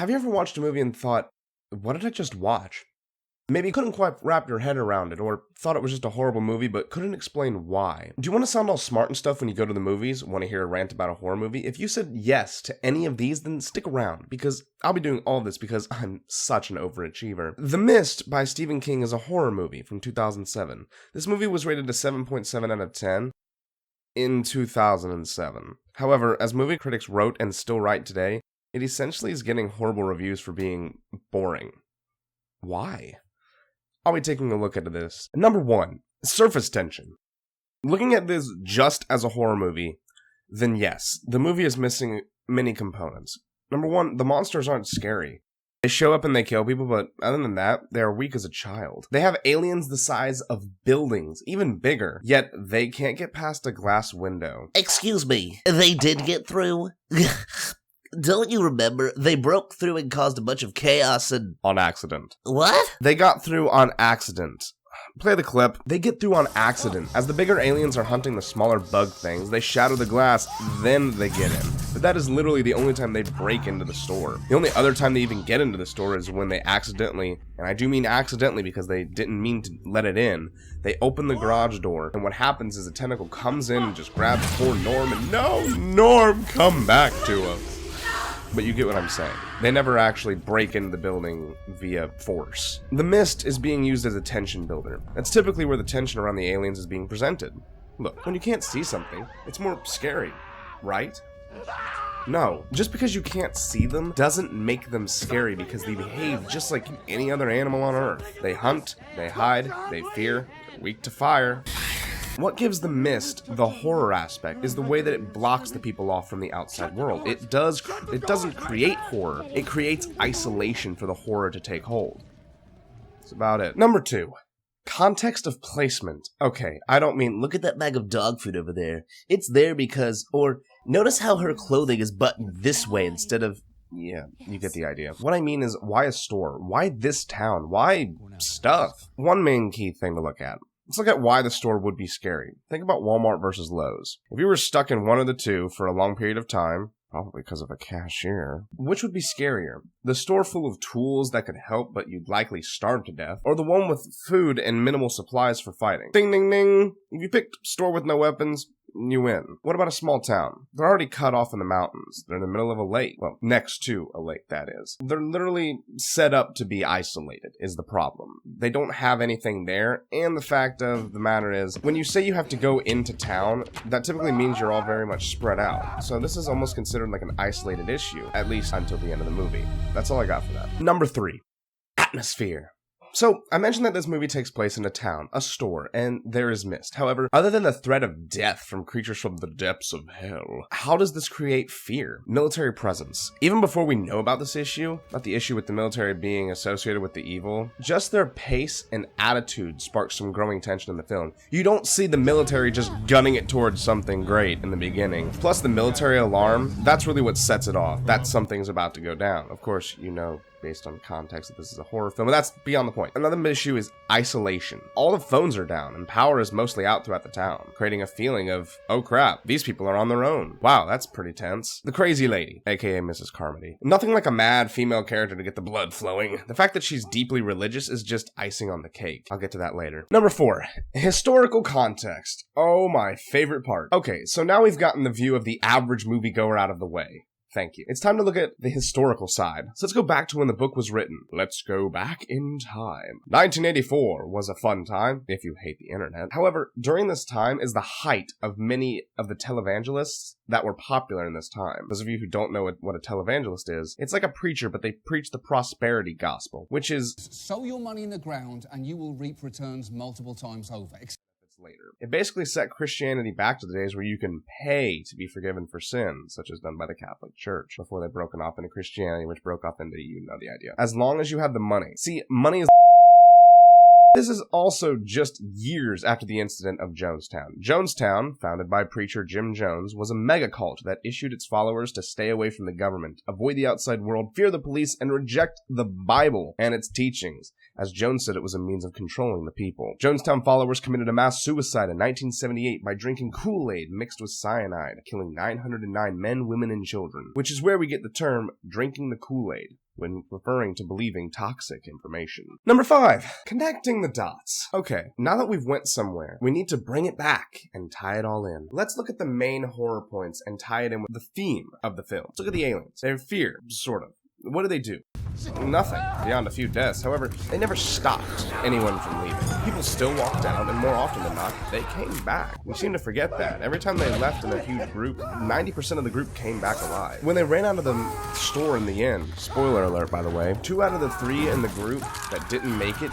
Have you ever watched a movie and thought, what did I just watch? Maybe you couldn't quite wrap your head around it, or thought it was just a horrible movie but couldn't explain why. Do you want to sound all smart and stuff when you go to the movies? Want to hear a rant about a horror movie? If you said yes to any of these, then stick around, because I'll be doing all of this because I'm such an overachiever. The Mist by Stephen King is a horror movie from 2007. This movie was rated a 7.7 out of 10 in 2007. However, as movie critics wrote and still write today, it essentially is getting horrible reviews for being boring. Why? I'll be taking a look at this. Number 1, surface tension. Looking at this just as a horror movie, then yes, the movie is missing many components. Number 1, the monsters aren't scary. They show up and they kill people, but other than that, they are weak as a child. They have aliens the size of buildings, even bigger, yet they can't get past a glass window. Excuse me, they did get through? Don't you remember? They broke through and caused a bunch of chaos and... On accident. What? They got through on accident. Play the clip. They get through on accident. As the bigger aliens are hunting the smaller bug things, they shatter the glass, then they get in. But that is literally the only time they break into the store. The only other time they even get into the store is when they accidentally, and I do mean accidentally because they didn't mean to let it in, they open the garage door, and what happens is a tentacle comes in and just grabs poor Norm, and no, Norm, come back to us. But you get what I'm saying. They never actually break into the building via force. The Mist is being used as a tension builder. That's typically where the tension around the aliens is being presented. Look, when you can't see something, it's more scary, right? No, just because you can't see them doesn't make them scary because they behave just like any other animal on Earth. They hunt, they hide, they fear, they're weak to fire. What gives The Mist the horror aspect is the way that it blocks the people off from the outside world. It doesn't create horror. It creates isolation for the horror to take hold. That's about it. Number 2, context of placement. Okay, I don't mean Look at that bag of dog food over there. It's there because, or notice how her clothing is buttoned this way instead of... Yeah, you get the idea. What I mean is, why a store? Why this town? Why stuff? One main key thing to look at. Let's look at why the store would be scary. Think about Walmart versus Lowe's. If you were stuck in one of the two for a long period of time, probably because of a cashier, which would be scarier? The store full of tools that could help but you'd likely starve to death, or the one with food and minimal supplies for fighting? Ding ding ding! If you picked store with no weapons, you win. What about a small town? They're already cut off in the mountains. They're in the middle of a lake. Well, next to a lake, that is. They're literally set up to be isolated, is the problem. They don't have anything there, and the fact of the matter is, when you say you have to go into town, that typically means you're all very much spread out. So this is almost considered like an isolated issue, at least until the end of the movie. That's all I got for that. Number 3, atmosphere. So, I mentioned that this movie takes place in a town, a store, and there is mist. However, other than the threat of death from creatures from the depths of hell, how does this create fear? Military presence. Even before we know about this issue, not the issue with the military being associated with the evil, just their pace and attitude sparks some growing tension in the film. You don't see the military just gunning it towards something great in the beginning. Plus the military alarm, that's really what sets it off. That something's about to go down. Of course, you know, based on context that this is a horror film, but that's beyond the point. Another issue is isolation. All the phones are down, and power is mostly out throughout the town, creating a feeling of, oh crap, these people are on their own. Wow, that's pretty tense. The crazy lady, aka Mrs. Carmody. Nothing like a mad female character to get the blood flowing. The fact that she's deeply religious is just icing on the cake. I'll get to that later. Number 4, historical context. Oh, my favorite part. Okay, so now we've gotten the view of the average moviegoer out of the way. Thank you. It's time to look at the historical side. So let's go back to when the book was written. Let's go back in time. 1984 was a fun time, if you hate the internet. However, during this time is the height of many of the televangelists that were popular in this time. Those of you who don't know what a televangelist is, it's like a preacher, but they preach the prosperity gospel, which is... Sow your money in the ground and you will reap returns multiple times over. Later. It basically set Christianity back to the days where you can pay to be forgiven for sins, such as done by the Catholic Church, before they broken off into Christianity, which broke off into, you know the idea. As long as you have the money. See, money is... This is also just years after the incident of Jonestown. Jonestown, founded by preacher Jim Jones, was a mega cult that issued its followers to stay away from the government, avoid the outside world, fear the police, and reject the Bible and its teachings. As Jones said, it was a means of controlling the people. Jonestown followers committed a mass suicide in 1978 by drinking Kool-Aid mixed with cyanide, killing 909 men, women, and children, which is where we get the term drinking the Kool-Aid. when referring to believing toxic information. Number 5, connecting the dots. Okay, now that we've went somewhere, we need to bring it back and tie it all in. Let's look at the main horror points and tie it in with the theme of the film. Let's look at the aliens. They're fear, sort of. What do? Nothing, beyond a few deaths. However, they never stopped anyone from leaving. People still walked out, and more often than not, they came back. We seem to forget that. Every time they left in a huge group, 90% of the group came back alive. When they ran out of the store in the end, spoiler alert by the way, 2 out of the 3 in the group that didn't make it,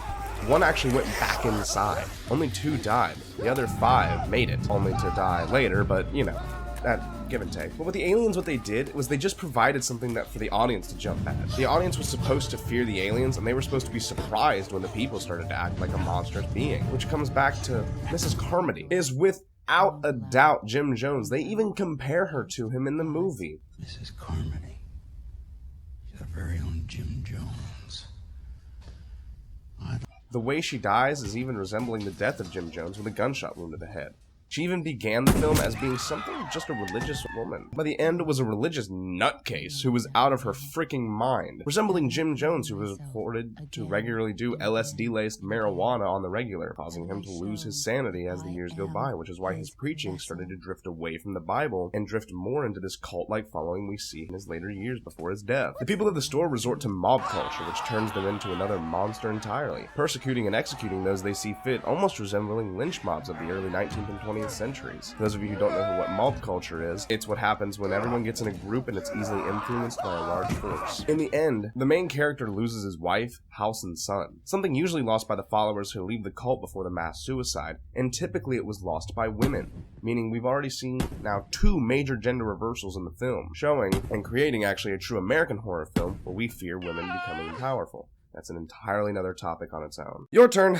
1 actually went back inside. Only 2 died. The other 5 made it, only to die later, but you know, that give and take. But with the aliens, what they did was they just provided something that for the audience to jump at. The audience was supposed to fear the aliens, and they were supposed to be surprised when the people started to act like a monstrous being, which comes back to Mrs. Carmody. Is without a doubt Jim Jones. They even compare her to him in the movie. Mrs. Carmody. She's our very own Jim Jones. The way she dies is even resembling the death of Jim Jones with a gunshot wound to the head. She even began the film as being something of just a religious woman. By the end, it was a religious nutcase who was out of her freaking mind, resembling Jim Jones, who was reported to regularly do LSD-laced marijuana on the regular, causing him to lose his sanity as the years go by, which is why his preaching started to drift away from the Bible and drift more into this cult-like following we see in his later years before his death. The people of the store resort to mob culture, which turns them into another monster entirely, persecuting and executing those they see fit, almost resembling lynch mobs of the early 19th and 20th centuries. For those of you who don't know what mob culture is, it's what happens when everyone gets in a group and it's easily influenced by a large force. In the end, the main character loses his wife, house, and son, something usually lost by the followers who leave the cult before the mass suicide, and typically it was lost by women, meaning we've already seen now 2 major gender reversals in the film, showing and creating actually a true American horror film where we fear women becoming powerful. That's an entirely another topic on its own. Your turn.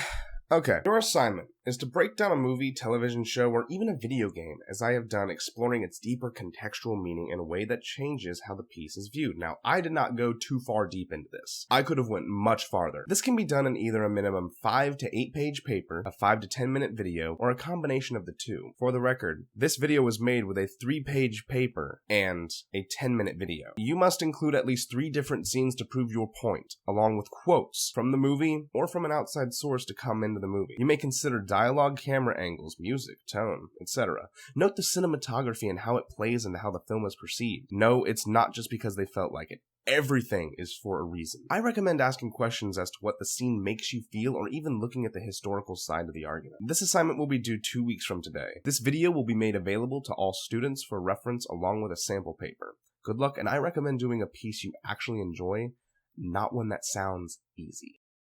Okay, your assignment is to break down a movie, television show, or even a video game, as I have done, exploring its deeper contextual meaning in a way that changes how the piece is viewed. Now, I did not go too far deep into this. I could have went much farther. This can be done in either a minimum 5 to 8 page paper, a 5 to 10 minute video, or a combination of the two. For the record, this video was made with a 3-page paper and a 10-minute video. You must include at least 3 different scenes to prove your point, along with quotes from the movie or from an outside source to come into the movie. You may consider dialogue, camera angles, music, tone, etc. Note the cinematography and how it plays into how the film is perceived. No, it's not just because they felt like it. Everything is for a reason. I recommend asking questions as to what the scene makes you feel, or even looking at the historical side of the argument. This assignment will be due 2 weeks from today. This video will be made available to all students for reference along with a sample paper. Good luck, and I recommend doing a piece you actually enjoy, not one that sounds easy.